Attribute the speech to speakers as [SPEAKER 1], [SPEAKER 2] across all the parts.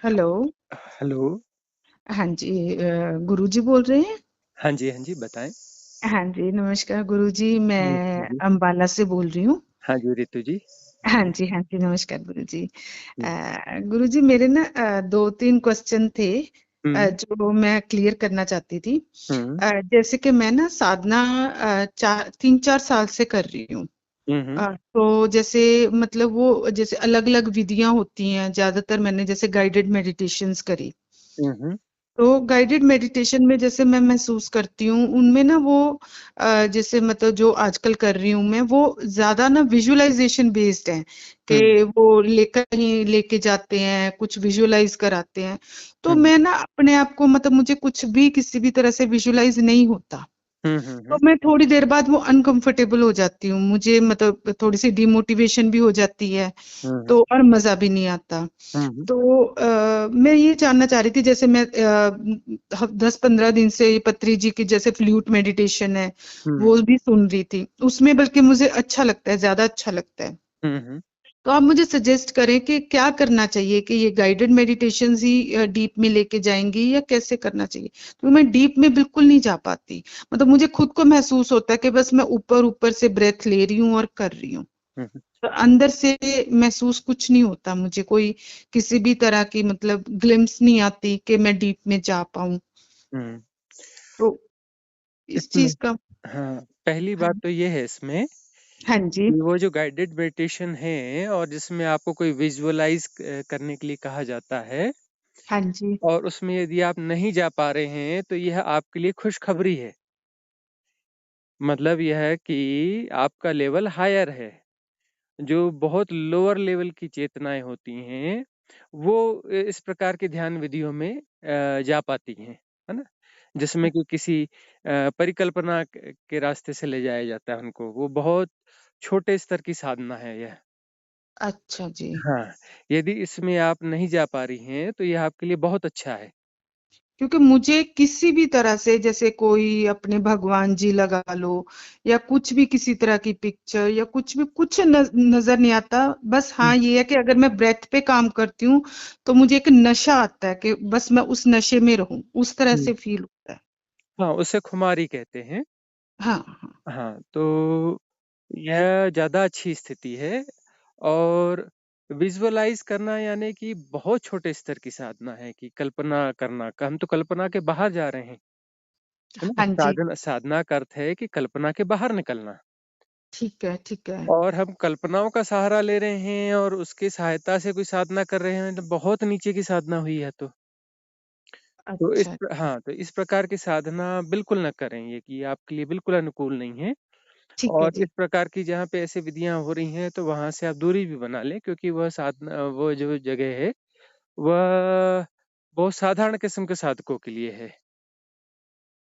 [SPEAKER 1] Hello.
[SPEAKER 2] Hello.
[SPEAKER 1] हाँ जी, गुरुजी बोल रहे हैं?
[SPEAKER 2] हाँ जी, बताएँ।
[SPEAKER 1] हाँ जी, नमस्कार गुरुजी,
[SPEAKER 2] नमस्ते
[SPEAKER 1] मैं
[SPEAKER 2] जी।
[SPEAKER 1] अम्बाला से बोल रही हूँ।
[SPEAKER 2] हाँ जी, रितु जी।
[SPEAKER 1] हाँ जी, नमस्कार गुरुजी।
[SPEAKER 2] हुँ,
[SPEAKER 1] गुरुजी मेरे ना 2-3 क्वेश्चन थे
[SPEAKER 2] हुँ,
[SPEAKER 1] जो मैं क्लियर करना चाहती थी।
[SPEAKER 2] हुँ,
[SPEAKER 1] जैसे कि मैं ना साधना 3-4 साल से कर रही हूँ।
[SPEAKER 2] हुँ, हुँ,
[SPEAKER 1] तो जैसे मतलब वो जैसे अलग-अलग विधियाँ होती हैं, ज़्यादातर मैंने जैसे गाइडेड मेडिटेशंस करी।
[SPEAKER 2] हुँ, हुँ,
[SPEAKER 1] तो गाइडेड मेडिटेशन में जैसे मैं महसूस करती हूँ उनमें ना वो जैसे मतलब जो आजकल कर रही हूँ मैं वो ज्यादा ना विजुअलाइजेशन बेस्ड है
[SPEAKER 2] हुँ,
[SPEAKER 1] कि वो लेकर कहीं लेके जाते हैं कुछ विजुअलाइज कराते हैं। तो
[SPEAKER 2] हुँ,
[SPEAKER 1] मैं ना अपने आप को मतलब मुझे कुछ भी किसी भी तरह से विजुअलाइज नहीं होता।
[SPEAKER 2] हुँ, हुँ,
[SPEAKER 1] तो
[SPEAKER 2] हुँ,
[SPEAKER 1] मैं थोड़ी देर बाद वो अनकंफर्टेबल हो जाती हूँ, मुझे मतलब थोड़ी सी डिमोटिवेशन भी हो जाती है।
[SPEAKER 2] हुँ,
[SPEAKER 1] तो और मजा भी नहीं आता।
[SPEAKER 2] हुँ,
[SPEAKER 1] तो मैं ये जानना चाह रही थी जैसे मैं 10-15 दिन से ये पत्री जी की जैसे फ्लूट मेडिटेशन है
[SPEAKER 2] हुँ,
[SPEAKER 1] वो भी सुन रही थी उसमें, बल्कि मुझे अच्छा लगता है, ज्यादा अच्छा लगता है।
[SPEAKER 2] हुँ, हुँ।
[SPEAKER 1] तो आप मुझे सजेस्ट करें कि क्या करना चाहिए, कि ये गाइडेड मेडिटेशंस ही डीप में लेके जाएंगी या कैसे करना चाहिए, क्योंकि मैं डीप में बिल्कुल नहीं जा पाती। मतलब मुझे खुद को महसूस होता है कि बस मैं ऊपर ऊपर से ब्रेथ ले रही हूँ और कर रही हूँ।
[SPEAKER 2] हुँ, हुँ,
[SPEAKER 1] तो अंदर से महसूस कुछ नहीं होता मुझे, कोई किसी भी तरह की मतलब ग्लिम्स नहीं आती कि मैं डीप में जा पाऊं।
[SPEAKER 2] हुँ।
[SPEAKER 1] तो इस
[SPEAKER 2] इसमें
[SPEAKER 1] चीज का।
[SPEAKER 2] हाँ, पहली
[SPEAKER 1] हाँ,
[SPEAKER 2] बात तो ये है इसमें
[SPEAKER 1] हाँ जी।
[SPEAKER 2] कि वो जो गाइडेड मेडिटेशन है और जिसमें आपको कोई विजुअलाइज़ करने के लिए कहा जाता है
[SPEAKER 1] हाँ जी।
[SPEAKER 2] और उसमें यदि आप नहीं जा पा रहे हैं, तो यह आपके लिए खुशखबरी है। मतलब यह है कि आपका लेवल हायर है। जो बहुत लोअर लेवल की चेतनाएँ होती हैं, वो इस प्रकार के ध्यान विधियों में जा पाती हैं, है ना? जिसमें कि किसी परिकल्पना के रास्ते से ले जाया जाता है उनको, वो बहुत छोटे स्तर की साधना है यह।
[SPEAKER 1] अच्छा जी।
[SPEAKER 2] हाँ, यदि इसमें आप नहीं जा पा रही हैं, तो यह आपके लिए बहुत अच्छा है।
[SPEAKER 1] क्योंकि मुझे किसी भी तरह से जैसे कोई अपने भगवान जी लगा लो या कुछ भी किसी तरह की पिक्चर या कुछ भी कुछ नजर नहीं आता। बस
[SPEAKER 2] हुँ,
[SPEAKER 1] हाँ ये है कि अगर मैं ब्रेथ पे काम करती हूँ तो मुझे एक नशा आता है कि बस मैं उस नशे में रहूं, उस तरह
[SPEAKER 2] हुँ।
[SPEAKER 1] से फील होता है।
[SPEAKER 2] हाँ, उसे खुमारी कहते हैं।
[SPEAKER 1] हाँ हाँ।
[SPEAKER 2] हाँ, तो यह ज़्यादा अच्छी स्थिति है और विज़ुअलाइज़ करना यानी कि बहुत छोटे स्तर की साधना है कि कल्पना करना का हम तो कल्पना के बाहर जा रहे हैं, है ना?
[SPEAKER 1] हाँ जी।
[SPEAKER 2] साधना का अर्थ है कि कल्पना के बाहर निकलना
[SPEAKER 1] ठीक है, ठीक है।
[SPEAKER 2] और हम कल्पनाओं का सहारा ले रहे हैं और उसकी सहायता से कोई साधना कर रहे हैं, तो बहुत नीचे की साधना हुई है तो।
[SPEAKER 1] अच्छा।
[SPEAKER 2] हाँ, तो इस प्रकार की साधना बिल्कुल ना करें, ये कि आपके लिए बिल्कुल अनुकूल नहीं है।
[SPEAKER 1] ठीक है
[SPEAKER 2] और
[SPEAKER 1] जी।
[SPEAKER 2] इस प्रकार की जहाँ पे ऐसी विधियाँ हो रही हैं, तो वहाँ से आप दूरी भी बना लें क्योंकि वो जो जगह है, वह बहुत साधारण किस्म के साधकों के लिए है।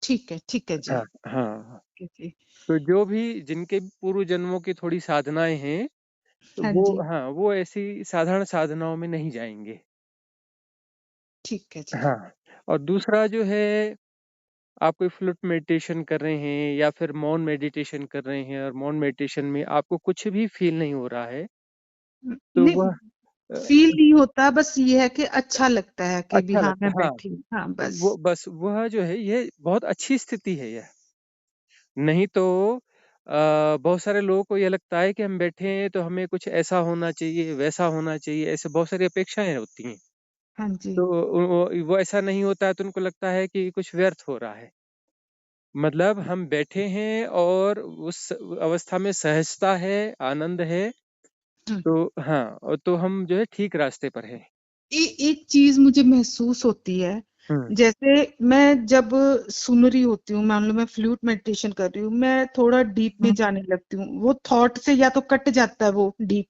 [SPEAKER 1] ठीक है जी।
[SPEAKER 2] हाँ, हाँ।
[SPEAKER 1] ठीक है जी।
[SPEAKER 2] तो जो भी जिनके पूर्व जन्मों की थोड़ी साधनाएँ हैं, तो
[SPEAKER 1] हाँ
[SPEAKER 2] वो
[SPEAKER 1] जी।
[SPEAKER 2] हाँ, वो ऐसी साधारण साधनाओं में नहीं जाएँगे।
[SPEAKER 1] ठीक है जी।
[SPEAKER 2] हाँ, और दूसरा जो है, आप कोई फ्लूट मेडिटेशन कर रहे हैं या फिर मौन मेडिटेशन कर रहे हैं और मौन मेडिटेशन में आपको कुछ भी फ़ील नहीं हो रहा है, तो
[SPEAKER 1] नहीं,
[SPEAKER 2] वह
[SPEAKER 1] फील
[SPEAKER 2] अ,
[SPEAKER 1] नहीं होता, बस ये है कि अच्छा लगता है कि भी
[SPEAKER 2] अच्छा
[SPEAKER 1] हाँ
[SPEAKER 2] लगता
[SPEAKER 1] मैं
[SPEAKER 2] है हाँ।
[SPEAKER 1] बैठी हूँ, हाँ
[SPEAKER 2] तो
[SPEAKER 1] बस।
[SPEAKER 2] वो बस वह जो है ये बहुत अच्छी स्थिति है यह। नहीं तो बहुत सारे लोगों को ये लगता है कि हम बैठे हैं तो हमें कुछ ऐसा होना चाहिए, वैसा होना चाहिए, ऐसे बहुत सारी अपेक्षाएँ होती हैं।
[SPEAKER 1] हाँ जी।
[SPEAKER 2] तो वो ऐसा नहीं होता है तो उनको लगता है कि कुछ व्यर्थ हो रहा है। मतलब हम बैठे हैं और उस अवस्था में सहजता है, आनंद है,
[SPEAKER 1] हम्म।
[SPEAKER 2] तो हाँ, तो हम जो है ठीक रास्ते पर हैं।
[SPEAKER 1] एक चीज मुझे महसूस होती है,
[SPEAKER 2] हुँ,
[SPEAKER 1] जैसे मैं जब सुन रही होती हूँ, मान लो मैं फ्लूट मेडिटेशन कर रही हूँ, मैं थोड़ा डीप में जाने लगती हूँ, वो थॉट से या तो कट जाता है वो डीप,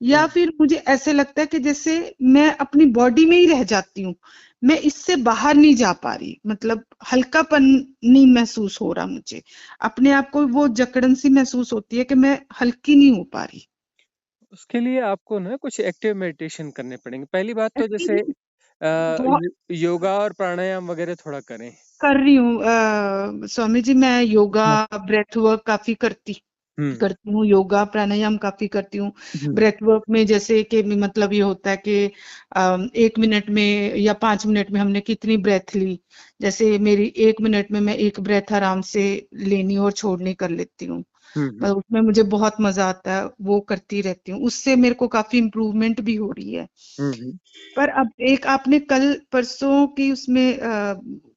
[SPEAKER 1] या
[SPEAKER 2] हुँ।
[SPEAKER 1] फिर मुझे ऐसे लगता है कि जैसे मैं अपनी बॉडी में ही रह जाती हूँ, मैं इससे बाहर नहीं जा पा रही, मतलब हल्कापन नहीं महसूस हो रहा मुझे, अपने आप को वो जकड़न सी महसूस होती है कि मैं हल्की नहीं हो पा रही।
[SPEAKER 2] उसके लिए आपको ना कुछ एक्टिव मेडिटेशन करने पड़ेंगे। पहली बात तो जैसे
[SPEAKER 1] एक्चुअली बहुत
[SPEAKER 2] योगा और प्राणायाम वगैरह थोड़ा करें।
[SPEAKER 1] कर रही हूँ स्वामी जी, मैं योगा
[SPEAKER 2] हाँ।
[SPEAKER 1] ब्रेथ वर्क काफी करती।
[SPEAKER 2] हम्म
[SPEAKER 1] करती हूँ, योगा प्राणायाम काफी करती हूँ।
[SPEAKER 2] हम्म
[SPEAKER 1] ब्रेथ वर्क में जैसे कि मतलब ये होता है कि 1 मिनट में या 5 मिनट में हमने कितनी ब्रेथ ली, जैसे मेरी 1 मिनट में मैं एक ब्रेथ आराम से लेनी और छोड़नी कर लेती हूँ।
[SPEAKER 2] हम्म
[SPEAKER 1] मतलब उसमें मुझे बहुत मजा आता है, वो करती रहती हूँ, उससे मेरे को काफी इम्प्रूवमेंट भी हो रही है।
[SPEAKER 2] हम्म
[SPEAKER 1] पर अब एक आपने कल परसों की उसमें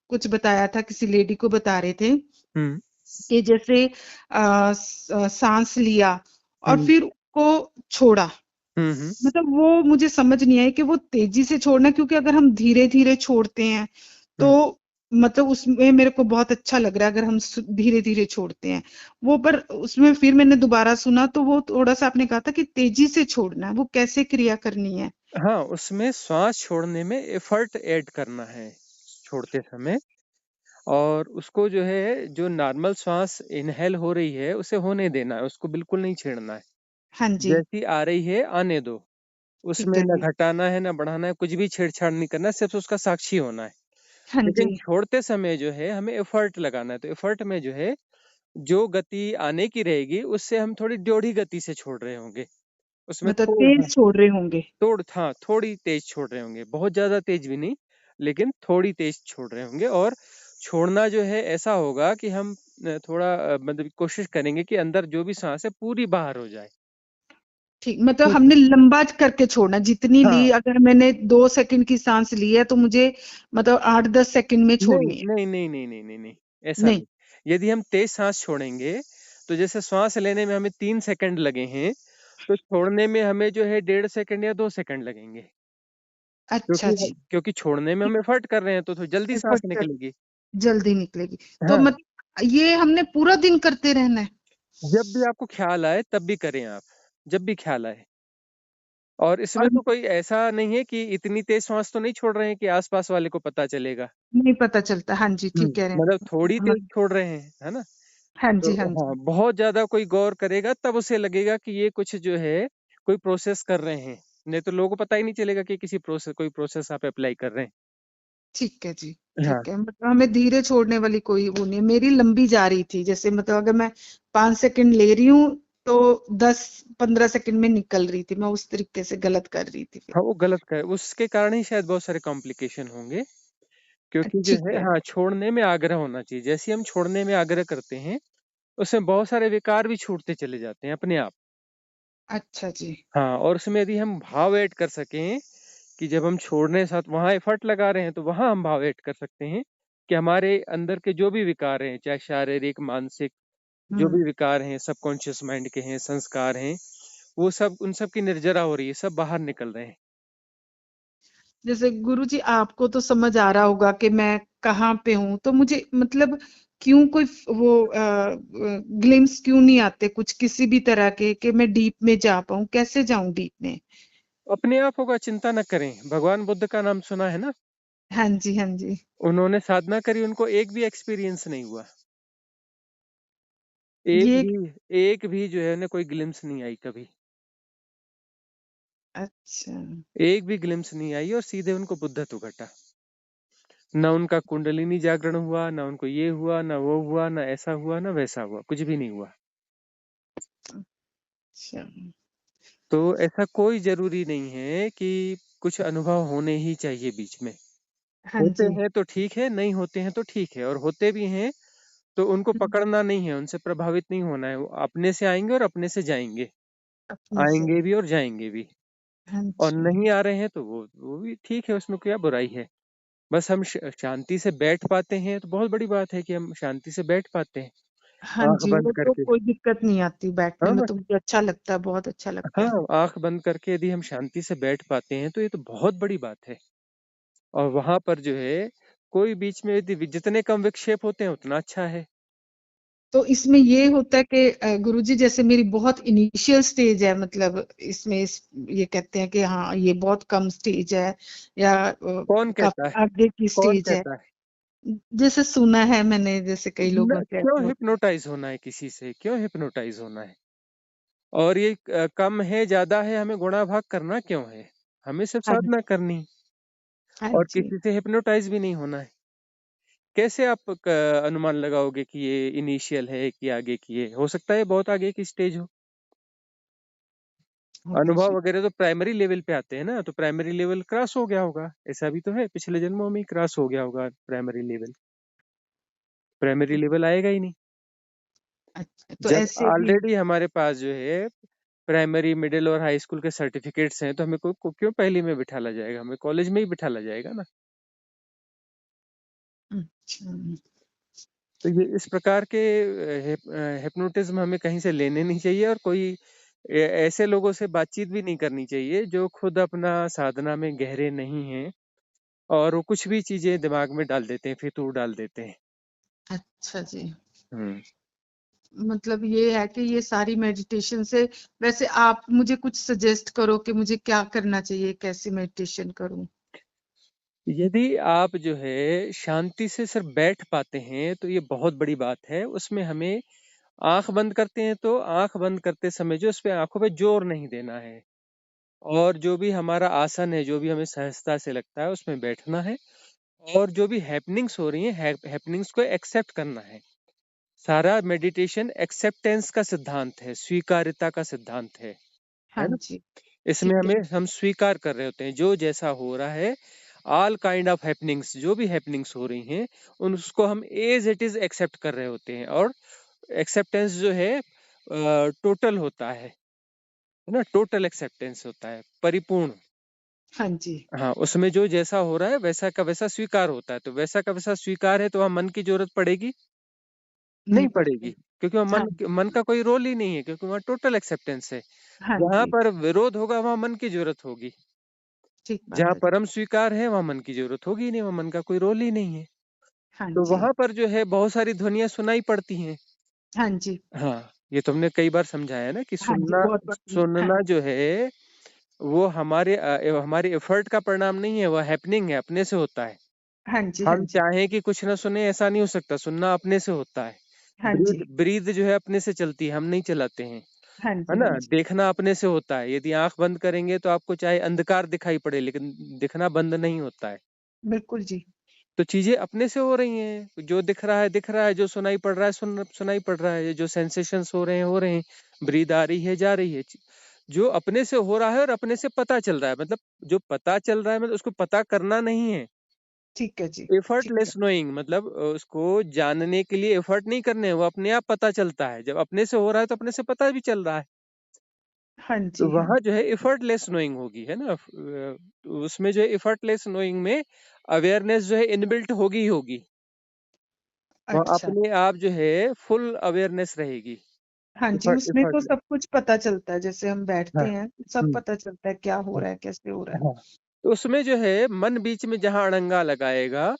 [SPEAKER 1] कुछ बताया था, किसी लेडी को बता रहे थे
[SPEAKER 2] हम्म
[SPEAKER 1] कि जैसे सांस लिया और
[SPEAKER 2] हम्म
[SPEAKER 1] फिर उसको छोड़ा,
[SPEAKER 2] हम्म
[SPEAKER 1] मतलब वो मुझे समझ नहीं आई कि वो तेजी से छोड़ना, क्योंकि अगर हम धीरे धीरे छोड़ते हैं तो
[SPEAKER 2] हम्म
[SPEAKER 1] मतलब उसमें मेरे को बहुत अच्छा लग रहा है अगर हम धीरे धीरे छोड़ते हैं वो। पर उसमें फिर मैंने दोबारा सुना तो वो थोड़ा सा आपने कहा था कि तेजी से छोड़ना है, वो कैसे क्रिया करनी है?
[SPEAKER 2] हाँ, उसमें श्वास छोड़ने में एफर्ट ऐड करना है छोड़ते समय। और उसको जो है, जो नॉर्मल श्वास इनहेल हो रही है उसे होने देना है, उसको बिल्कुल नहीं छेड़ना है।
[SPEAKER 1] हाँ जी।
[SPEAKER 2] जैसी आ रही है आने दो,
[SPEAKER 1] ठीक
[SPEAKER 2] उसमें
[SPEAKER 1] है
[SPEAKER 2] न
[SPEAKER 1] जी।
[SPEAKER 2] घटाना है न बढ़ाना है, कुछ भी छेड़छाड़ नहीं करना है, सिर्फ उसका साक्षी होना है।
[SPEAKER 1] हाँ
[SPEAKER 2] लेकिन
[SPEAKER 1] जी।
[SPEAKER 2] छोड़ते समय जो है हमें एफर्ट लगाना है, तो एफर्ट में जो है जो गति आने की रहेगी उससे हम थोड़ी ड्योढ़ी गति से छोड़ रहे होंगे। उसमें
[SPEAKER 1] मतलब
[SPEAKER 2] थोड़ा
[SPEAKER 1] तेज छोड़ रहे होंगे।
[SPEAKER 2] हाँ, थोड़ी तेज छोड़ रहे होंगे, बहुत ज्यादा तेज भी नहीं, लेकिन थोड़ी तेज छोड़ रहे होंगे। और छोड़ना जो है ऐसा होगा कि हम थोड़ा मतलब कोशिश करेंगे कि अंदर जो भी सांस है पूरी बाहर हो जाए।
[SPEAKER 1] ठीक, मतलब
[SPEAKER 2] ठीक है।
[SPEAKER 1] हमने लंबा करके छोड़ना, जितनी ली,
[SPEAKER 2] हाँ,
[SPEAKER 1] अगर मैंने 2 सेकंड की सांस ली है तो मुझे मतलब 8-10 सेकंड में
[SPEAKER 2] नहीं
[SPEAKER 1] छोड़नी है।
[SPEAKER 2] नहीं नहीं नहीं नहीं नहीं नहीं, ऐसा
[SPEAKER 1] नहीं।
[SPEAKER 2] नहीं। यदि हम तेज सांस छोड़ेंगे तो जैसे श्वास लेने में हमें 3 सेकंड लगे हैं, तो छोड़ने में हमें जो है 1.5 सेकंड या 2 सेकंड लगेंगे।
[SPEAKER 1] अच्छा जी।
[SPEAKER 2] क्योंकि छोड़ने में हम एफर्ट कर रहे हैं तो जल्दी सांस
[SPEAKER 1] एफर्ट कर,
[SPEAKER 2] निकलेगी।
[SPEAKER 1] जल्दी निकलेगी। तो
[SPEAKER 2] हाँ,
[SPEAKER 1] मतलब ये हमने पूरा दिन करते रहना है?
[SPEAKER 2] जब भी आपको ख्याल आए तब भी करें आप, जब भी ख्याल आए। और इसमें
[SPEAKER 1] और
[SPEAKER 2] तो कोई ऐसा नहीं है कि इतनी तेज श्वास तो नहीं छोड़ रहे हैं कि आसपास वाले को पता चलेगा।
[SPEAKER 1] नहीं पता चलता, हाँ जी, ठीक कह रहे
[SPEAKER 2] मतलब थोड़ी
[SPEAKER 1] हैं।
[SPEAKER 2] तेज छोड़ रहे हैं, है ना?
[SPEAKER 1] हाँ
[SPEAKER 2] तो
[SPEAKER 1] जी, हाँ
[SPEAKER 2] हाँ,
[SPEAKER 1] जी।
[SPEAKER 2] बहुत ज्यादा कोई गौर करेगा तब उसे लगेगा कि ये कुछ जो है कोई प्रोसेस कर रहे हैं, नहीं तो लोगों को पता ही नहीं चलेगा कि कोई प्रोसेस आप अप्लाई कर रहे
[SPEAKER 1] ठीक है जी।
[SPEAKER 2] हैं। हाँ,
[SPEAKER 1] ठीक है, मतलब हमें धीरे छोड़ने वाली कोई वो नहीं है। मेरी लंबी जा रही थी, जैसे मतलब अगर मैं 5 सेकंड ले रही हूँ तो 10-15 सेकंड में निकल रही थी, मैं उस तरीके से गलत कर रही थी फिर।
[SPEAKER 2] हाँ, वो गलत कर उसके कारण ही शायद बहुत सारे कॉम्प्लिकेशन होंगे। क्योंकि जो
[SPEAKER 1] ठीक
[SPEAKER 2] है,
[SPEAKER 1] है।
[SPEAKER 2] हाँ, छोड़ने में आग्रह होना चाहिए। जैसे हम छोड़ने में आग्रह करते हैं, उसमें बहुत सारे विकार भी छूटते चले जाते हैं अपने आप।
[SPEAKER 1] अच्छा जी।
[SPEAKER 2] हाँ, और उसमें यदि हम भाव ऐड कर सकें कि जब हम छोड़ने साथ वहां एफर्ट लगा रहे हैं तो वहां हम भाव ऐड कर सकते हैं कि हमारे अंदर के जो भी विकार हैं, चाहे शारीरिक मानसिक जो
[SPEAKER 1] हम्म।
[SPEAKER 2] भी विकार हैं, सबकॉन्शियस माइंड के हैं, संस्कार हैं, वो सब उन सब की निर्जरा हो रही है, सब बाहर निकल रहे हैं।
[SPEAKER 1] जैसे गुरुजी आपको तो समझ आ रहा होगा कि मैं कहाँ पे हूँ, तो मुझे मतलब क्यों कोई वो ग्लिम्स क्यों नहीं आते कुछ किसी भी तरह के कि मैं डीप में जा पाऊँ, कैसे जाऊं डीप में?
[SPEAKER 2] अपने आप होगा, चिंता न करें। भगवान बुद्ध का नाम सुना है ना?
[SPEAKER 1] हाँ जी, हाँ जी।
[SPEAKER 2] उन्होंने साधना करी, उनको एक भी एक्सपीरियंस नहीं हुआ। एक
[SPEAKER 1] ये
[SPEAKER 2] भी एक भी जो है उन्हें कोई ग्लिम्स नहीं आई कभी।
[SPEAKER 1] अच्छा।
[SPEAKER 2] एक भी ग्लिम्स नहीं आई और सीधे उनको बुद्धत्व घटा। न उनका कुंडलिनी जागरण हुआ, न उनको ये हुआ, न वो हुआ, न ऐसा हुआ, न वैसा हुआ, कुछ भी नहीं हुआ।
[SPEAKER 1] अच्छा।
[SPEAKER 2] तो ऐसा कोई जरूरी नहीं है कि कुछ अनुभव होने ही चाहिए बीच में।
[SPEAKER 1] हाँ
[SPEAKER 2] होते
[SPEAKER 1] जी।
[SPEAKER 2] हैं तो ठीक है, नहीं होते हैं तो ठीक है, और होते भी हैं तो उनको
[SPEAKER 1] हम्म,
[SPEAKER 2] पकड़ना नहीं है, उनसे प्रभावित नहीं होना है। वो अपने से आएंगे और अपने से जाएंगे,
[SPEAKER 1] अपने से।
[SPEAKER 2] आएंगे भी और जाएंगे भी।
[SPEAKER 1] हाँ
[SPEAKER 2] और
[SPEAKER 1] जी।
[SPEAKER 2] नहीं आ रहे हैं तो वो भी ठीक है, उसमें क्या बुराई है। बस हम शांति से बैठ पाते हैं तो बहुत बड़ी बात है कि हम शांति से बैठ पाते हैं,
[SPEAKER 1] हाँ
[SPEAKER 2] आंख
[SPEAKER 1] जी,
[SPEAKER 2] बंद
[SPEAKER 1] वो तो
[SPEAKER 2] करके।
[SPEAKER 1] कोई दिक्कत नहीं आती बैठने
[SPEAKER 2] हाँ
[SPEAKER 1] में,
[SPEAKER 2] बस,
[SPEAKER 1] तो मुझे अच्छा लगता है, बहुत अच्छा लगता है।
[SPEAKER 2] हाँ, आंख बंद करके यदि हम शांति से बैठ पाते हैं तो ये तो बहुत बड़ी बात है। और वहां पर जो है कोई बीच में यदि जितने कम विक्षेप होते हैं उतना अच्छा है।
[SPEAKER 1] तो इसमें ये होता है कि गुरुजी जैसे मेरी बहुत इनिशियल स्टेज है, मतलब इसमें ये कहते हैं कि हाँ ये बहुत कम स्टेज है या
[SPEAKER 2] कौन कहता
[SPEAKER 1] काफी
[SPEAKER 2] है?
[SPEAKER 1] आगे की
[SPEAKER 2] कौन
[SPEAKER 1] स्टेज है,
[SPEAKER 2] कहता है?
[SPEAKER 1] जैसे सुना है मैंने, जैसे कई लोगों से
[SPEAKER 2] क्यों
[SPEAKER 1] ऐसे होता
[SPEAKER 2] हिप्नोटाइज होना है किसी से? क्यों हिप्नोटाइज होना है? और ये कम है ज्यादा है, हमें गुणा भाग करना क्यों है? हमें सिर्फ
[SPEAKER 1] है। हाँ
[SPEAKER 2] साधना करनी,
[SPEAKER 1] हाँ
[SPEAKER 2] और
[SPEAKER 1] जी।
[SPEAKER 2] किसी से हिप्नोटाइज भी नहीं होना है। कैसे आप अनुमान लगाओगे कि ये इनिशियल है कि आगे की है? हो सकता है बहुत आगे की स्टेज हो।
[SPEAKER 1] ओके
[SPEAKER 2] अनुभव
[SPEAKER 1] जी।
[SPEAKER 2] वगैरह तो प्राइमरी लेवल पे आते हैं ना, तो प्राइमरी लेवल क्रॉस हो गया होगा, ऐसा भी तो है, पिछले जन्मों में ही क्रॉस हो गया होगा प्राइमरी लेवल। प्राइमरी लेवल आएगा ही नहीं
[SPEAKER 1] अच्छा, तो
[SPEAKER 2] जब
[SPEAKER 1] ऐसे भी।
[SPEAKER 2] ऑलरेडी हमारे पास जो है प्राइमरी, मिडिल और हाई स्कूल के सर्टिफिकेट्स हैं, तो हमें क्यों पहली में बिठाला जाएगा? हमें कॉलेज में ही बिठाला जाएगा ना।
[SPEAKER 1] अच्छा।
[SPEAKER 2] तो ये इस प्रकार के हिप्नोटिज्म हमें कहीं से लेने नहीं चाहिए, और कोई ऐसे लोगों से बातचीत भी नहीं करनी चाहिए जो खुद अपना साधना में गहरे नहीं हैं, और वो कुछ भी चीजें दिमाग में डाल देते हैं, फितूर डाल देते हैं।
[SPEAKER 1] अच्छा जी।
[SPEAKER 2] हम्म।
[SPEAKER 1] मतलब ये है कि ये सारी मेडिटेशन से, वैसे आप मुझे कुछ सजेस्ट करो कि मुझे क्या करना चाहिए, कैसे मेडिटेशन करूं।
[SPEAKER 2] यदि आप जो है शांति से सिर्फ बैठ पाते हैं तो ये बहुत बड़ी बात है। उसमें हमें आंख बंद करते हैं तो आंख बंद करते समय जो उस पे आंखों पे जोर नहीं देना है, और जो भी हमारा आसन है, जो भी हमें सहजता से लगता है उसमें बैठना है, और जो भी हैपनिंग्स हो रही हैं हैपनिंग्स को एक्सेप्ट करना है। सारा मेडिटेशन एक्सेप्टेंस का सिद्धांत है, स्वीकार्यता का सिद्धांत
[SPEAKER 1] हाँ
[SPEAKER 2] है ना।
[SPEAKER 1] जी।
[SPEAKER 2] इसमें
[SPEAKER 1] ठीक है।
[SPEAKER 2] हमें हम स्वीकार कर रहे होते हैं जो जैसा हो रहा है, ऑल काइंड ऑफ हैपनिंग्स, जो भी हैपनिंग्स हो रही हैं उसको हम एज इट इज एक्सेप्ट कर रहे होते हैं। और एक्सेप्टेंस जो है टोटल होता है ना, टोटल एक्सेप्टेंस होता है, परिपूर्ण।
[SPEAKER 1] हाँ जी।
[SPEAKER 2] हाँ, उसमें जो जैसा हो रहा है वैसा का वैसा स्वीकार होता है, तो वैसा का वैसा स्वीकार है, तो वहां मन की जरूरत पड़ेगी
[SPEAKER 1] नहीं
[SPEAKER 2] नहीं
[SPEAKER 1] पड़ते।
[SPEAKER 2] पड़ेगी, क्योंकि वहाँ
[SPEAKER 1] हाँ
[SPEAKER 2] मन का कोई रोल ही नहीं है, क्योंकि वहाँ टोटल एक्सेप्टेंस है।
[SPEAKER 1] हाँ
[SPEAKER 2] जहां
[SPEAKER 1] जी।
[SPEAKER 2] पर विरोध होगा वहां मन की जरूरत होगी,
[SPEAKER 1] ठीक बात
[SPEAKER 2] जहां
[SPEAKER 1] है।
[SPEAKER 2] परम स्वीकार है वहां मन की जरूरत होगी ही नहीं, वहां मन का कोई रोल ही नहीं है।
[SPEAKER 1] हाँ
[SPEAKER 2] तो
[SPEAKER 1] जी।
[SPEAKER 2] वहां पर जो है बहुत सारी ध्वनियां सुनाई पड़ती हैं।
[SPEAKER 1] हाँ जी।
[SPEAKER 2] हाँ, ये तुमने कई बार समझाया ना कि
[SPEAKER 1] हाँ जी,
[SPEAKER 2] सुनना,
[SPEAKER 1] बहुत बढ़िया। हाँ
[SPEAKER 2] सुनना जो है वो हमारे एफर्ट का परिणाम नहीं है, वो हैपनिंग है, अपने से होता है।
[SPEAKER 1] हाँ जी। हाँ
[SPEAKER 2] हम
[SPEAKER 1] जी।
[SPEAKER 2] चाहें कि कुछ ना सुने ऐसा नहीं हो सकता, सुनना अपने से होता है।
[SPEAKER 1] हाँ
[SPEAKER 2] ब्रीद
[SPEAKER 1] जी।
[SPEAKER 2] ब्रीद जो है अपने से चलती है, हम नहीं चलाते हैं,
[SPEAKER 1] हाँ
[SPEAKER 2] है
[SPEAKER 1] जी।
[SPEAKER 2] ना।
[SPEAKER 1] हाँ जी।
[SPEAKER 2] देखना अपने से होता है, यदि आंख बंद करेंगे तो आपको चाहे अंधकार दिखाई पड़े लेकिन दिखना बंद नहीं होता है।
[SPEAKER 1] बिल्कुल जी।
[SPEAKER 2] तो चीजें अपने से हो रही हैं, जो दिख रहा है दिख रहा है, जो सुनाई पड़ रहा है सुनाई पड़ रहा है, जो सेंसेशंस हो रहे हैं, ब्रीद आ रही है जा रही है, जो अपने से हो रहा है और अपने से पता चल रहा है। मतलब जो पता चल रहा है मतलब उसको पता करना नहीं है।
[SPEAKER 1] ठीक है जी। ठीक है।
[SPEAKER 2] एफर्टलेस नोइंग मतलब उसको जानने के लिए एफर्ट नहीं करने हैं, वो अपने आप पता चलता है। जब अपने से हो रहा है तो अपने से पता भी चल रहा है।
[SPEAKER 1] हाँ
[SPEAKER 2] तो
[SPEAKER 1] जी। हाँ
[SPEAKER 2] वहां
[SPEAKER 1] जी।
[SPEAKER 2] जो है एफर्टलेस नोइंग होगी, है ना। तो उसमें जो है एफर्टलेस नोइंग में अवेयरनेस जो है इनबिल्ट होगी ही होगी। वह
[SPEAKER 1] अच्छा।
[SPEAKER 2] अपने आप जो है फुल अवेयरनेस रहेगी।
[SPEAKER 1] हाँ जी, उसमें तो
[SPEAKER 2] एफर्टलेस।
[SPEAKER 1] सब कुछ पता चलता है, जैसे हम
[SPEAKER 2] हाँ।
[SPEAKER 1] बैठते हैं सब
[SPEAKER 2] हम्म,
[SPEAKER 1] पता चलता है क्या हो
[SPEAKER 2] हाँ,
[SPEAKER 1] रहा है, कैसे हो रहा है।
[SPEAKER 2] हाँ। तो उसमें जो है मन बीच में जहां अड़ंगा लगाएगा,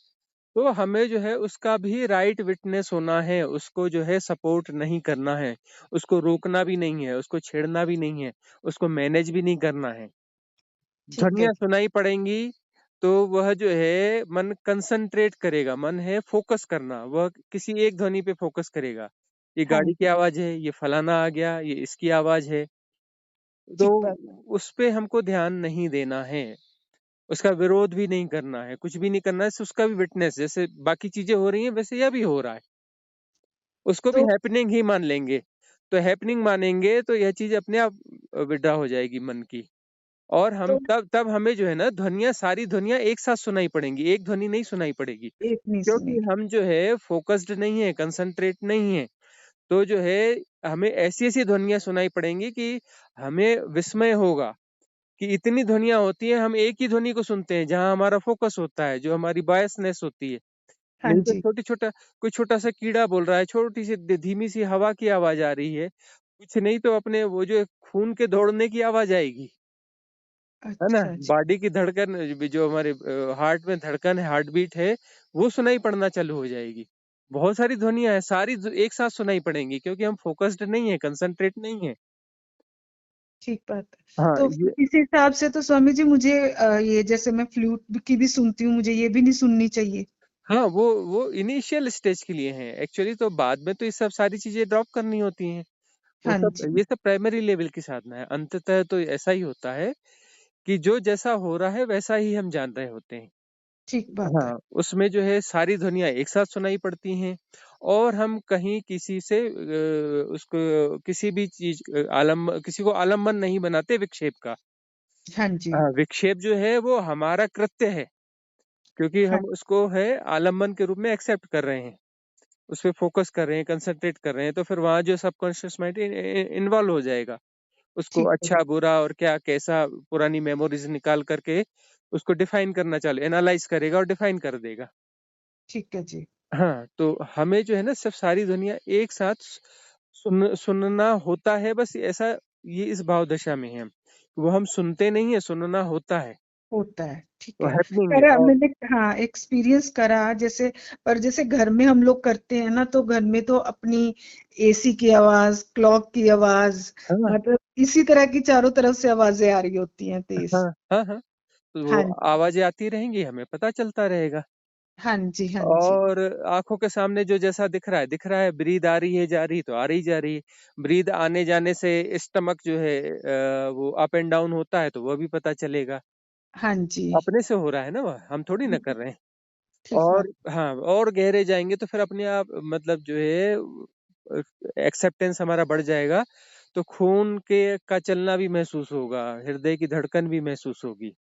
[SPEAKER 2] तो हमें जो है उसका भी राइट विटनेस होना है, उसको जो है सपोर्ट नहीं करना है, उसको रोकना भी नहीं है, उसको छेड़ना भी नहीं है, उसको मैनेज भी नहीं करना है।
[SPEAKER 1] ठीक है
[SPEAKER 2] ध्वनियाँ
[SPEAKER 1] जी।
[SPEAKER 2] सुनाई पड़ेंगी तो वह जो है मन कंसंट्रेट करेगा, मन है फोकस करना, वह किसी एक ध्वनि पे फोकस करेगा। ये
[SPEAKER 1] हाँ
[SPEAKER 2] गाड़ी की
[SPEAKER 1] जी।
[SPEAKER 2] आवाज है, ये फलाना आ गया, ये इसकी आवाज है। तो
[SPEAKER 1] ठीक बात है।
[SPEAKER 2] उस पे हमको ध्यान नहीं देना है, उसका विरोध भी नहीं करना है, कुछ भी नहीं करना है, उसका भी विटनेस, जैसे बाकी चीजें हो रही हैं वैसे यह भी हो रहा है, उसको भी
[SPEAKER 1] तो
[SPEAKER 2] हैपनिंग ही मान लेंगे। तो हैपनिंग मानेंगे तो यह चीज अपने आप विड्रॉ हो जाएगी मन की। और हम
[SPEAKER 1] तो
[SPEAKER 2] तब तब हमें जो है ना ध्वनियाँ, सारी ध्वनियाँ एक साथ सुनाई पड़ेंगी, एक ध्वनि नहीं सुनाई पड़ेगी,
[SPEAKER 1] एक नहीं
[SPEAKER 2] क्योंकि
[SPEAKER 1] सुनेगी।
[SPEAKER 2] हम जो है फोकस्ड नहीं है, कंसंट्रेट नहीं है। तो जो है हमें ऐसी ऐसी ध्वनियाँ सुनाई पड़ेंगी कि हमें विस्मय होगा कि इतनी ध्वनियाँ होती हैं, हम एक ही ध्वनि को सुनते हैं जहाँ हमारा फोकस होता है, जो हमारी बायसनेस होती है।
[SPEAKER 1] हाँ
[SPEAKER 2] नहीं तो
[SPEAKER 1] जी।
[SPEAKER 2] छोटी छोटा कोई छोटा सा कीड़ा बोल रहा है, छोटी सी धीमी सी हवा की आवाज आ रही है, कुछ नहीं तो अपने वो जो खून के दौड़ने की आवाज आएगी, है ना।
[SPEAKER 1] अच्छा जी।
[SPEAKER 2] बॉडी की धड़कन जो हमारे हार्ट में धड़कन है, हार्ट बीट है, वो सुनाई पड़ना चालू हो जाएगी। बहुत सारी ध्वनियां हैं, सारी एक साथ सुनाई पड़ेंगी, क्योंकि हम फोकस्ड नहीं है, कंसंट्रेट नहीं है।
[SPEAKER 1] ठीक बात है।
[SPEAKER 2] हाँ
[SPEAKER 1] तो
[SPEAKER 2] ये।
[SPEAKER 1] फिर इस हिसाब से तो स्वामी जी मुझे ये जैसे मैं फ्लूट की भी सुनती हूँ, मुझे ये भी नहीं सुननी चाहिए।
[SPEAKER 2] हाँ, वो इनिशियल स्टेज के लिए है एक्चुअली, तो बाद में तो ये सब सारी चीजें ड्रॉप करनी होती हैं। वो
[SPEAKER 1] हाँ
[SPEAKER 2] सब
[SPEAKER 1] जी।
[SPEAKER 2] ये सब प्राइमरी लेवल की साधना है। अंततः तो ऐसा ही होता है कि जो जैसा हो रहा है वैसा ही हम जान रहे होते हैं।
[SPEAKER 1] ठीक बात है।
[SPEAKER 2] हाँ, उसमें जो है सारी ध्वनियाँ एक साथ सुनाई पड़ती हैं और हम कहीं किसी से उसको किसी भी चीज़ किसी को आलम्बन नहीं बनाते विक्षेप का।
[SPEAKER 1] हाँ जी।
[SPEAKER 2] विक्षेप जो है वो हमारा कृत्य है, क्योंकि
[SPEAKER 1] हाँ,
[SPEAKER 2] हम उसको है आलम्बन के रूप में एक्सेप्ट कर रहे हैं, उस पे फोकस कर रहे हैं, कंसंट्रेट कर रहे हैं, तो फिर वहाँ जो सबकॉन्शियस माइंड इन्वॉल्व हो जाएगा। उसको
[SPEAKER 1] ठीक है।
[SPEAKER 2] अच्छा, बुरा और क्या कैसा पुरानी मेमोरीज निकाल करके उसको डिफाइन करना चालू एनालाइज करेगा और डिफाइन कर देगा।
[SPEAKER 1] ठीक है जी।
[SPEAKER 2] हाँ, तो हमें जो है ना सब सारी दुनिया एक साथ सुनना होता है, बस ऐसा ये इस भाव दशा में है। वो हम सुनते नहीं है, सुनना होता है,
[SPEAKER 1] होता है, ठीक
[SPEAKER 2] वो
[SPEAKER 1] है।
[SPEAKER 2] हैपनिंग है।
[SPEAKER 1] करा
[SPEAKER 2] और
[SPEAKER 1] मैंने, हाँ, एक्सपीरियंस करा जैसे। पर जैसे घर में हम लोग करते हैं ना, तो घर में तो अपनी एसी की आवाज, क्लॉक की आवाज,
[SPEAKER 2] हाँ
[SPEAKER 1] मतलब इसी तरह की चारों तरफ से आवाजें आ रही होती हैं तेज।
[SPEAKER 2] हाँ हाँ हाँ, तो वो
[SPEAKER 1] हाँ जी।
[SPEAKER 2] आवाजें आती रहेंगी, हमें पता चलता रहेगा।
[SPEAKER 1] हाँ जी। हाँ जी।
[SPEAKER 2] और आंखों के सामने जो जैसा दिख रहा है, ब्रीद आ रही है जा रही तो आ रही जा रही है। ब्रीद आने जाने से स्टमक जो है वो अप एंड डाउन होता है, तो वो भी पता चलेगा।
[SPEAKER 1] हाँ जी।
[SPEAKER 2] अपने से हो रहा है ना, वह हम थोड़ी ना कर रहे हैं।
[SPEAKER 1] ठीक बात।
[SPEAKER 2] और हाँ, और गहरे जाएंगे तो फिर अपने आप मतलब जो है एक्सेप्टेंस हमारा बढ़ जाएगा, तो खून के का चलना भी महसूस होगा, हृदय की धड़कन भी महसूस होगी,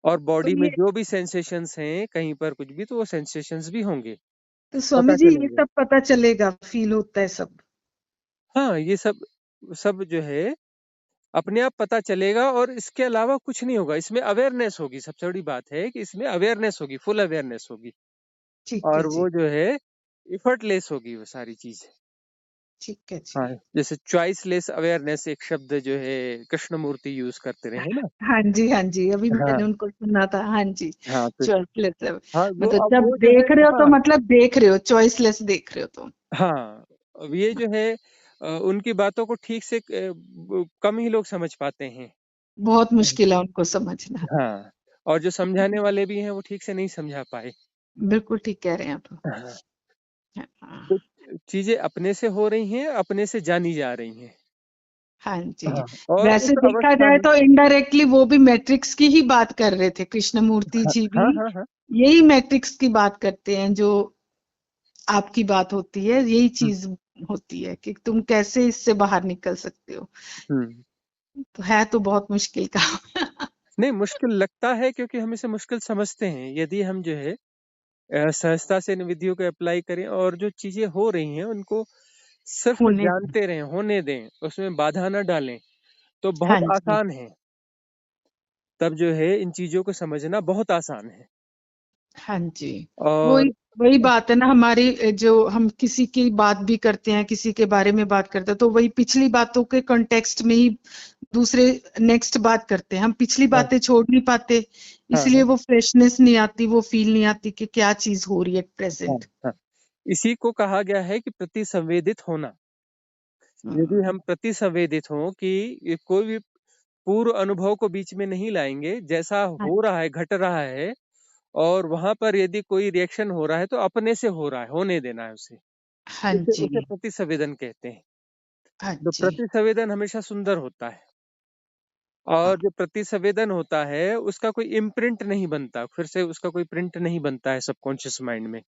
[SPEAKER 2] और
[SPEAKER 1] तो
[SPEAKER 2] बॉडी में
[SPEAKER 1] ये,
[SPEAKER 2] जो भी सेंसेशंस हैं कहीं पर कुछ भी, तो वो सेंसेशंस भी होंगे,
[SPEAKER 1] तो स्वामी
[SPEAKER 2] पता
[SPEAKER 1] जी ये
[SPEAKER 2] चलेंगे।
[SPEAKER 1] सब पता चलेगा, फील होता है सब?
[SPEAKER 2] हाँ, ये सब सब जो है अपने आप पता चलेगा, और इसके अलावा कुछ नहीं होगा। इसमें अवेयरनेस होगी, सबसे बड़ी बात है कि इसमें अवेयरनेस होगी, फुल अवेयरनेस होगी।
[SPEAKER 1] ठीक है
[SPEAKER 2] और
[SPEAKER 1] जी।
[SPEAKER 2] वो जो है इफर्टलेस होगी वो सारी चीज।
[SPEAKER 1] ठीक है
[SPEAKER 2] हाँ,
[SPEAKER 1] जी।
[SPEAKER 2] जैसे चॉइसलेस अवेयरनेस एक शब्द जो है कृष्णमूर्ति यूज करते रहे हैं ना।
[SPEAKER 1] हाँ जी। हाँ जी, अभी
[SPEAKER 2] हाँ
[SPEAKER 1] मैंने उनको सुना था। हाँ जी।
[SPEAKER 2] हाँ, तो
[SPEAKER 1] चॉइसलेस।
[SPEAKER 2] हाँ वो
[SPEAKER 1] मतलब
[SPEAKER 2] अब
[SPEAKER 1] जब
[SPEAKER 2] वो जो है,
[SPEAKER 1] देख रहे हो तो
[SPEAKER 2] हाँ
[SPEAKER 1] मतलब देख रहे हो, चॉइसलेस देख रहे हो तो।
[SPEAKER 2] हाँ, अब ये जो है उनकी बातों को ठीक से कम ही लोग समझ पाते हैं।
[SPEAKER 1] बहुत मुश्किल है उनको समझना।
[SPEAKER 2] हाँ, और जो समझाने वाले भी हैं वो ठीक से नहीं समझा पाए।
[SPEAKER 1] बिल्कुल ठीक कह रहे हैं आप।
[SPEAKER 2] हाँ, तो
[SPEAKER 1] हाँ।
[SPEAKER 2] चीजें अपने से हो रही हैं, अपने से जानी जा रही हैं।
[SPEAKER 1] हाँ जी।
[SPEAKER 2] हाँ, और उस
[SPEAKER 1] वैसे देखा
[SPEAKER 2] अवस्था
[SPEAKER 1] जाए
[SPEAKER 2] में,
[SPEAKER 1] तो इनडायरेक्टली वो भी मैट्रिक्स की ही बात कर रहे थे, कृष्णमूर्ति
[SPEAKER 2] हाँ
[SPEAKER 1] जी भी
[SPEAKER 2] हाँ हाँ हाँ,
[SPEAKER 1] यही मैट्रिक्स की बात करते हैं, जो आपकी बात होती है, यही
[SPEAKER 2] हम्म
[SPEAKER 1] चीज होती है कि तुम कैसे इससे बाहर निकल सकते हो।
[SPEAKER 2] हम्म।
[SPEAKER 1] तो है तो बहुत मुश्किल काम।
[SPEAKER 2] नहीं, मुश्किल लगता है क्योंकि हम इसे मुश्किल समझते हैं। यदि हम जो है सहजता से इन विधियों को अप्लाई करें और जो चीजें हो रही हैं उनको सिर्फ
[SPEAKER 1] होने।
[SPEAKER 2] जानते रहें, होने दें, उसमें बाधा न डालें, तो
[SPEAKER 1] हाँ
[SPEAKER 2] बहुत
[SPEAKER 1] जी।
[SPEAKER 2] आसान है। तब जो है इन चीजों को समझना बहुत आसान है।
[SPEAKER 1] हाँ जी। वही
[SPEAKER 2] और
[SPEAKER 1] वही बात है ना हमारी, जो हम किसी की बात भी करते हैं, किसी के बारे में बात करते हैं, तो वही पिछली बातों के कॉन्टेक्स्ट में ही दूसरे नेक्स्ट बात करते हैं। हम पिछली
[SPEAKER 2] हाँ
[SPEAKER 1] बातें छोड़ नहीं पाते,
[SPEAKER 2] हाँ
[SPEAKER 1] इसलिए
[SPEAKER 2] हाँ
[SPEAKER 1] वो फ्रेशनेस नहीं आती, वो फील नहीं आती कि क्या चीज हो रही है
[SPEAKER 2] हाँ
[SPEAKER 1] प्रेजेंट।
[SPEAKER 2] हाँ। इसी को कहा गया है कि प्रति संवेदित होना। यदि हम प्रति संवेदित हों कि ये कोई भी पूर्व अनुभव को बीच में नहीं लाएंगे, जैसा
[SPEAKER 1] हाँ।
[SPEAKER 2] हो रहा है, घट रहा है, और वहां पर यदि कोई रिएक्शन हो रहा है तो अपने से हो रहा है, होने देना है उसे।
[SPEAKER 1] हाँ
[SPEAKER 2] उसे उसे
[SPEAKER 1] जी।
[SPEAKER 2] प्रति संवेदन कहते हैं।
[SPEAKER 1] हाँ
[SPEAKER 2] तो
[SPEAKER 1] जी।
[SPEAKER 2] प्रति संवेदन हमेशा सुंदर होता है, और
[SPEAKER 1] हाँ।
[SPEAKER 2] जो प्रति संवेदन होता है उसका कोई इम्प्रिंट नहीं बनता, फिर से उसका कोई प्रिंट नहीं बनता है सबकॉन्शियस माइंड में।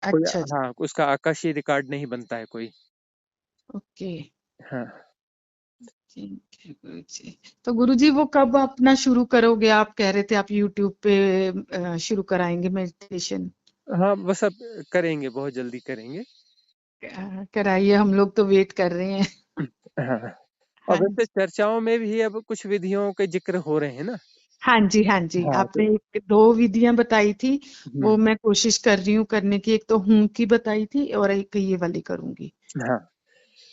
[SPEAKER 2] कोई,
[SPEAKER 1] अच्छा जी।
[SPEAKER 2] हाँ, उसका आकाशीय रिकॉर्ड नहीं बनता है कोई।
[SPEAKER 1] ओके।
[SPEAKER 2] हाँ
[SPEAKER 1] ठीक है गुरु जी। तो गुरु जी वो कब अपना शुरू करोगे? आप कह रहे थे आप यूट्यूब पे शुरू कराएंगे मेडिटेशन।
[SPEAKER 2] हाँ, बस अब करेंगे, बहुत जल्दी करेंगे।
[SPEAKER 1] कराइए, हम लोग तो वेट कर रहे हैं।
[SPEAKER 2] हाँ, और
[SPEAKER 1] हाँ
[SPEAKER 2] वैसे
[SPEAKER 1] जी।
[SPEAKER 2] चर्चाओं में भी अब कुछ विधियों के जिक्र हो रहे हैं ना।
[SPEAKER 1] हाँ जी। हाँ जी,
[SPEAKER 2] हाँ तो,
[SPEAKER 1] आपने एक दो विधियां बताई थी, वो
[SPEAKER 2] हम्म,
[SPEAKER 1] मैं कोशिश कर रही हूँ करने की। एक तो हूं की बताई थी और एक ये वाली करूंगी।
[SPEAKER 2] हाँ,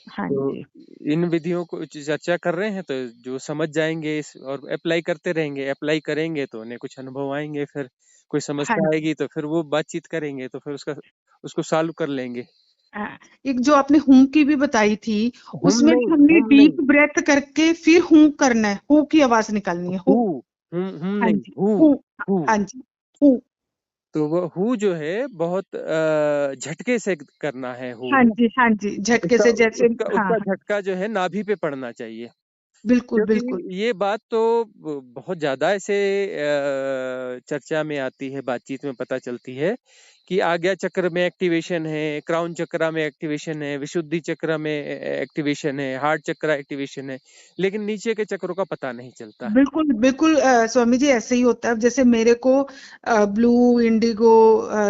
[SPEAKER 1] हाँ
[SPEAKER 2] तो
[SPEAKER 1] जी।
[SPEAKER 2] इन विधियों को चर्चा कर रहे हैं, तो जो समझ जाएंगे इस और अप्लाई करते रहेंगे, अप्लाई करेंगे तो उन्हें कुछ अनुभव आएंगे, फिर कोई
[SPEAKER 1] हाँ
[SPEAKER 2] समस्या
[SPEAKER 1] जी।
[SPEAKER 2] आएगी तो फिर वो बातचीत करेंगे, तो फिर उसको सॉल्व कर लेंगे।
[SPEAKER 1] हाँ, एक जो आपने हूं की भी बताई थी,
[SPEAKER 2] हम
[SPEAKER 1] उसमें
[SPEAKER 2] नहीं,
[SPEAKER 1] भी हमने
[SPEAKER 2] हम नहीं,
[SPEAKER 1] डीप ब्रेथ करके फिर हूं करना है, हूं की आवाज निकालनी है,
[SPEAKER 2] हु,
[SPEAKER 1] हूं।
[SPEAKER 2] हम
[SPEAKER 1] हाँ
[SPEAKER 2] नहीं,
[SPEAKER 1] जी।
[SPEAKER 2] हु,
[SPEAKER 1] हूं।
[SPEAKER 2] हु।
[SPEAKER 1] हाँ जी। हूं।
[SPEAKER 2] तो वो हु जो है बहुत झटके से करना है हु
[SPEAKER 1] हाँ
[SPEAKER 2] ना।
[SPEAKER 1] जी। हाँ जी, झटके
[SPEAKER 2] उसका
[SPEAKER 1] से जैसे।
[SPEAKER 2] उसका
[SPEAKER 1] हाँ
[SPEAKER 2] उसका
[SPEAKER 1] हाँ।
[SPEAKER 2] झटका जो है नाभि पे पड़ना चाहिए।
[SPEAKER 1] बिल्कुल बिल्कुल।
[SPEAKER 2] क्योंकि ये बात तो बहुत ज्यादा ऐसे चर्चा में आती है, बातचीत में पता चलती है कि आज्ञा चक्र में एक्टिवेशन है, क्राउन चक्र में एक्टिवेशन है, विशुद्धि चक्र में एक्टिवेशन है, हार्ट चक्र एक्टिवेशन है, लेकिन नीचे के चक्रों का पता नहीं चलता।
[SPEAKER 1] बिल्कुल बिल्कुल स्वामी जी ऐसे ही होता है। अब जैसे मेरे को ब्लू, इंडिगो,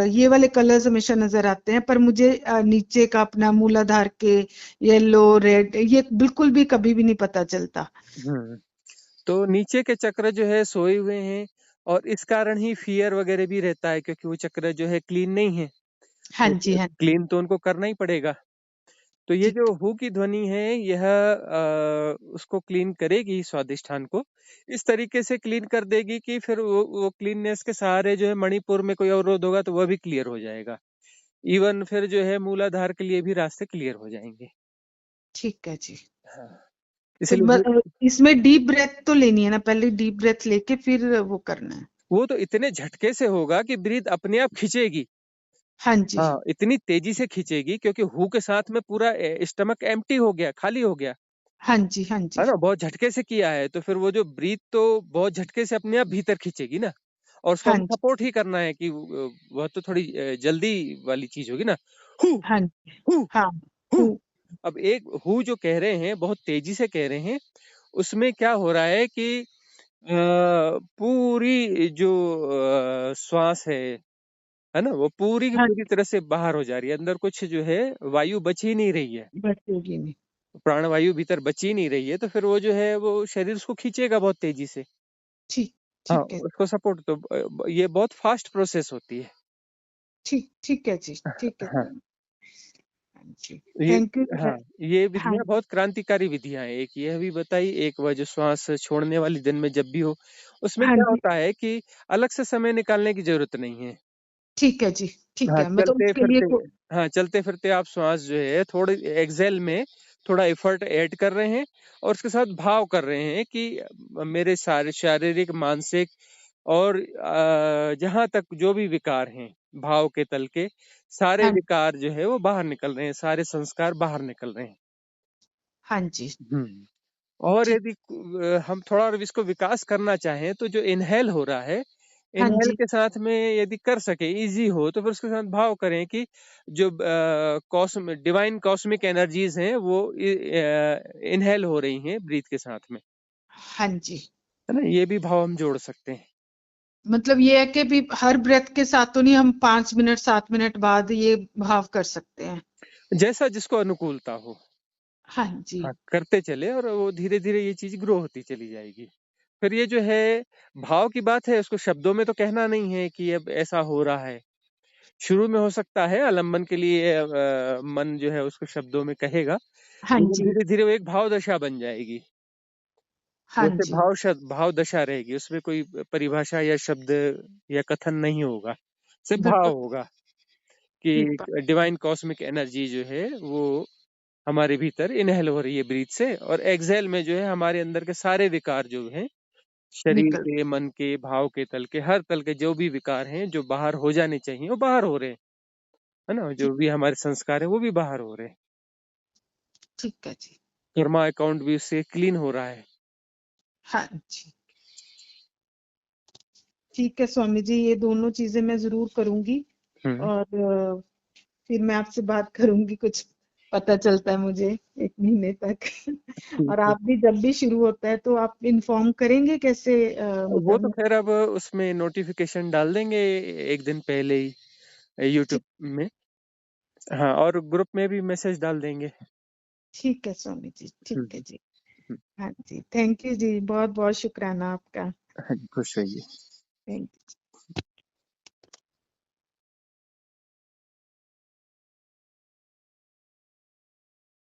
[SPEAKER 1] ये वाले कलर्स हमेशा नजर आते हैं, पर मुझे नीचे का अपना मूलाधार के येलो, रेड, ये बिल्कुल भी कभी भी नहीं पता चलता।
[SPEAKER 2] हम्म तो नीचे के चक्र जो है सोए हुए हैं, और इस कारण ही फियर वगैरह भी रहता है, क्योंकि वो चक्र जो है क्लीन नहीं है,
[SPEAKER 1] हाँ
[SPEAKER 2] तो
[SPEAKER 1] जी हाँ जी।
[SPEAKER 2] क्लीन तो उनको करना ही पड़ेगा। तो ये
[SPEAKER 1] ठीक।
[SPEAKER 2] जो हु की ध्वनि है, यह उसको क्लीन करेगी, स्वादिष्ठान को इस तरीके से क्लीन कर देगी कि फिर वो क्लीननेस के सहारे जो है मणिपुर में कोई अवरोध होगा तो वह भी क्लियर हो जाएगा। इवन फिर जो है मूलाधार के लिए भी रास्ते क्लियर हो जाएंगे।
[SPEAKER 1] ठीक है जी।
[SPEAKER 2] हाँ,
[SPEAKER 1] तो
[SPEAKER 2] इसलिए
[SPEAKER 1] इसमें डीप ब्रेथ तो लेनी है ना, पहले डीप ब्रेथ लेके फिर वो करना है।
[SPEAKER 2] वो तो इतने झटके से होगा कि ब्रीथ अपने आप खींचेगी।
[SPEAKER 1] हाँ जी
[SPEAKER 2] हाँ, इतनी तेजी से खींचेगी क्योंकि हु के साथ में पूरा स्टमक एम्प्टी हो गया, खाली हो गया,
[SPEAKER 1] हाँ जी हाँ
[SPEAKER 2] है
[SPEAKER 1] जी।
[SPEAKER 2] ना, बहुत झटके से किया है, तो फिर वो जो ब्रीथ तो बहुत झटके से अपने आप भीतर खींचेगी ना, और उसको
[SPEAKER 1] हाँ
[SPEAKER 2] हमें
[SPEAKER 1] जी
[SPEAKER 2] सपोर्ट ही करना है कि वह तो थोड़ी जल्दी वाली चीज होगी ना। हु
[SPEAKER 1] हाँ जी।
[SPEAKER 2] हु
[SPEAKER 1] हाँ।
[SPEAKER 2] हु।
[SPEAKER 1] हूँ।
[SPEAKER 2] अब एक हु जो कह रहे हैं, बहुत तेजी से कह रहे हैं, उसमें क्या हो रहा है कि पूरी जो श्वास है ना, वो पूरी की
[SPEAKER 1] हाँ,
[SPEAKER 2] पूरी तरह से बाहर हो जा रही है, अंदर कुछ जो है वायु बच ही नहीं रही है,
[SPEAKER 1] बचेगी नहीं।
[SPEAKER 2] प्राणवायु भीतर बची नहीं रही है, तो फिर वो जो है वो शरीर उसको खींचेगा बहुत तेजी से।
[SPEAKER 1] ठीक।
[SPEAKER 2] हाँ,
[SPEAKER 1] ठीक है।
[SPEAKER 2] उसको सपोर्ट तो ये बहुत फास्ट प्रोसेस होती है।
[SPEAKER 1] ठीक ठीक है जी। ठीक है
[SPEAKER 2] हाँ,
[SPEAKER 1] जी। हाँ जी।
[SPEAKER 2] ये
[SPEAKER 1] थैंक यू।
[SPEAKER 2] हाँ, ये
[SPEAKER 1] हाँ
[SPEAKER 2] विधियां बहुत क्रांतिकारी विधियां हैं। एक यह भी बताई, एक वह जो श्वास छोड़ने वाली दिन में जब भी हो, उसमें
[SPEAKER 1] हाँ
[SPEAKER 2] क्या
[SPEAKER 1] जी।
[SPEAKER 2] होता है कि अलग से समय निकालने की जरूरत नहीं है।
[SPEAKER 1] ठीक है जी। ठीक
[SPEAKER 2] हाँ,
[SPEAKER 1] है, मतलब उसके लिए
[SPEAKER 2] हाँ, चलते फिरते आप श्वास जो है थोड़ी एक्सेल में थोड़ा एफर्ट ऐड कर रहे हैं, और उसके साथ भाव कर रहे हैं कि मेरे सारे शारीरिक, मानसिक और जहां तक जो भी विकार हैं, भाव के तल के सारे
[SPEAKER 1] हाँ।
[SPEAKER 2] विकार जो है वो बाहर निकल रहे हैं, सारे संस्कार बाहर निकल रहे हैं।
[SPEAKER 1] हाँ जी।
[SPEAKER 2] हम्म और
[SPEAKER 1] ठीक।
[SPEAKER 2] यदि हम थोड़ा और इसको विकास करना चाहें, तो जो इनहेल हो रहा है,
[SPEAKER 1] हाँ
[SPEAKER 2] इनहेल
[SPEAKER 1] जी।
[SPEAKER 2] के साथ में यदि कर सके, इजी हो, तो फिर उसके साथ भाव करें कि जो कॉस्मिक डिवाइन कॉस्मिक एनर्जीज हैं वो इनहेल हो रही हैं ब्रीथ के साथ में,
[SPEAKER 1] हाँ जी।
[SPEAKER 2] है ना, ये भी भाव हम जोड़ सकते हैं।
[SPEAKER 1] मतलब ये है कि भी हर ब्रेथ के साथ तो नहीं, हम 5 मिनट 7 मिनट बाद ये भाव कर सकते हैं।
[SPEAKER 2] जैसा जिसको अनुकूलता हो,
[SPEAKER 1] हाँ जी।
[SPEAKER 2] हाँ, करते चले, और वो धीरे धीरे ये चीज ग्रो होती चली जाएगी। फिर ये जो है भाव की बात है, उसको शब्दों में तो कहना नहीं है कि अब ऐसा हो रहा है। शुरू में हो सकता है आलम्बन के लिए मन जो है उसको शब्दों में कहेगा,
[SPEAKER 1] हाँ
[SPEAKER 2] लेकिन
[SPEAKER 1] जी।
[SPEAKER 2] धीरे धीरे वो एक भाव दशा बन जाएगी।
[SPEAKER 1] हाँ
[SPEAKER 2] वो सिर्फ
[SPEAKER 1] जी।
[SPEAKER 2] भाव दशा रहेगी, उसमें कोई परिभाषा या शब्द या कथन नहीं होगा, सिर्फ भाव
[SPEAKER 1] बिल्कुल
[SPEAKER 2] होगा
[SPEAKER 1] ठीक बात।
[SPEAKER 2] कि डिवाइन कॉस्मिक एनर्जी जो है वो हमारे भीतर इनहेल हो रही है ब्रीथ से, और एक्सहेल में जो है हमारे अंदर के सारे विकार जो हैं, शरीर
[SPEAKER 1] निकल।
[SPEAKER 2] के, मन के, भाव के तल के, हर तल के जो भी विकार हैं जो बाहर हो जाने चाहिए वो बाहर हो रहे हैं, है ना,
[SPEAKER 1] ठीक।
[SPEAKER 2] जो भी हमारे संस्कार है वो भी बाहर हो रहे हैं।
[SPEAKER 1] ठीक है जी।
[SPEAKER 2] कर्मा अकाउंट भी उससे क्लीन हो रहा है।
[SPEAKER 1] हाँ जी। ठीक है स्वामी जी, ये दोनों चीजें मैं जरूर करूंगी।
[SPEAKER 2] हम्म
[SPEAKER 1] और फिर मैं आपसे बात करूंगी, कुछ पता चलता है मुझे 1 महीने तक।
[SPEAKER 2] ठीक
[SPEAKER 1] और
[SPEAKER 2] है।
[SPEAKER 1] आप भी जब भी शुरू होता है तो आप इन्फॉर्म करेंगे कैसे,
[SPEAKER 2] वो तो
[SPEAKER 1] मतलब।
[SPEAKER 2] खैर अब उसमें नोटिफिकेशन डाल देंगे एक दिन पहले ही यूट्यूब
[SPEAKER 1] ठीक।
[SPEAKER 2] में। हाँ, और ग्रुप में भी मैसेज डाल देंगे।
[SPEAKER 1] ठीक है स्वामी जी, ठीक है
[SPEAKER 2] हम्म
[SPEAKER 1] जी।
[SPEAKER 2] हम्म,
[SPEAKER 1] हाँ जी, थैंक यू जी, बहुत बहुत शुक्राना आपका।
[SPEAKER 2] हाँ जी, खुश रहिए।
[SPEAKER 1] Thank you.